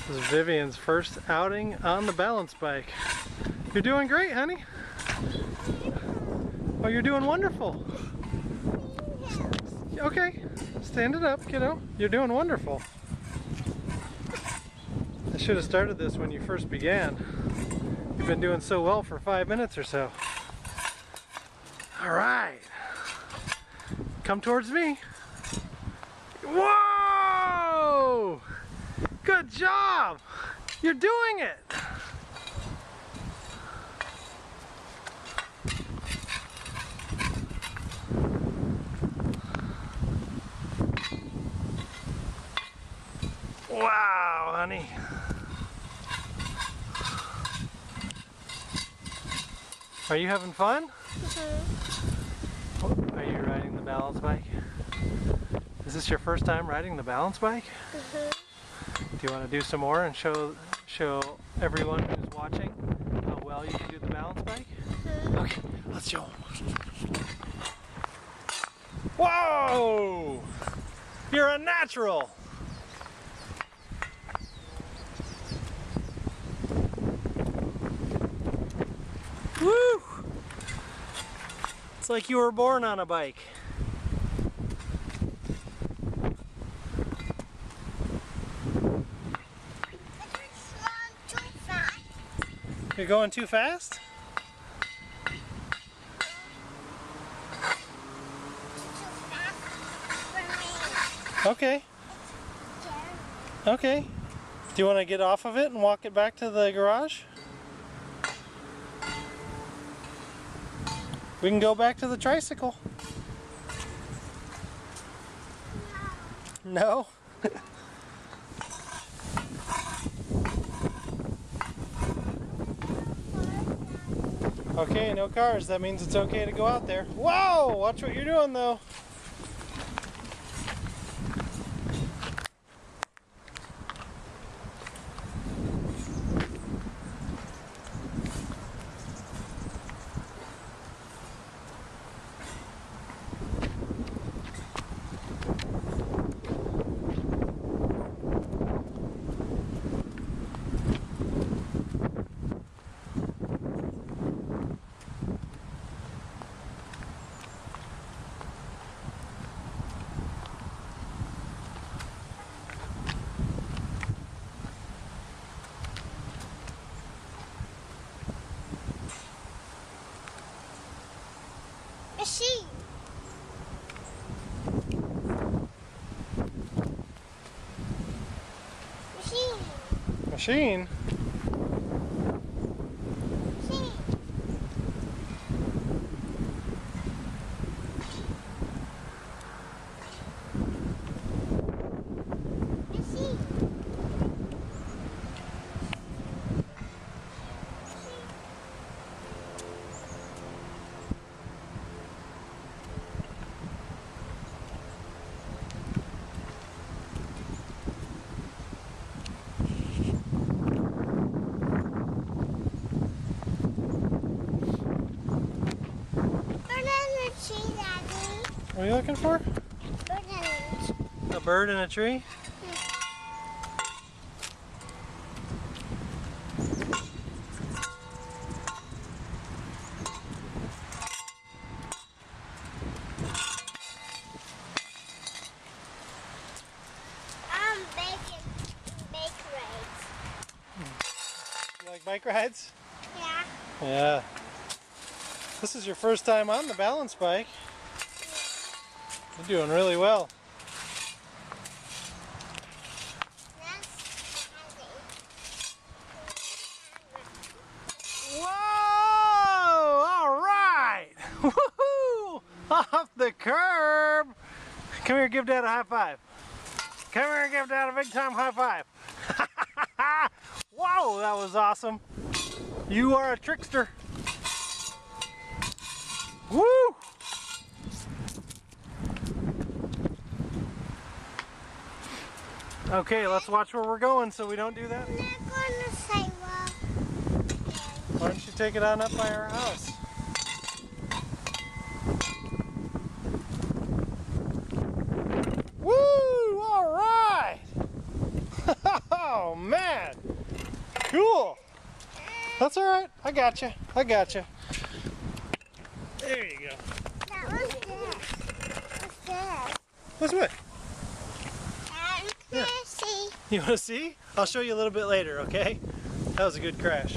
This is Vivian's first outing on the balance bike. You're doing great, honey. Oh, you're doing wonderful. Okay, stand it up, kiddo. You're doing wonderful. I should have started this when you first began. You've been doing so well for 5 minutes or so. All right. Come towards me. Whoa! Good job! You're doing it! Wow, honey. Are you having fun? Mm-hmm. Are you riding the balance bike? Is this your first time riding the balance bike? Mm-hmm. Do you want to do some more and show everyone who's watching how well you can do the balance bike? Mm-hmm. Okay, let's show them. Whoa! You're a natural! Woo! It's like you were born on a bike. You're going too fast? Okay. Okay. Do you want to get off of it and walk it back to the garage? We can go back to the tricycle. No? Okay, no cars. That means it's okay to go out there. Whoa! Watch what you're doing though. Machine. Machine. Machine? What are you looking for? A bird in a tree? I'm making bike rides. You like bike rides? Yeah. Yeah. This is your first time on the balance bike. You're doing really well. Whoa! All right! Woohoo! Off the curb! Come here, give Dad a high five. Come here and give Dad a big time high five. Whoa, that was awesome. You are a trickster. Woo! Okay, let's watch where we're going so we don't do that. I'm not going to sidewalk. Why don't you take it on up by our house? Woo! All right! Oh, man. Cool. That's all right. I got you. I got you. There you go. That was this. What's this? What's what? Let's see. You want to see? I'll show you a little bit later, okay? That was a good crash.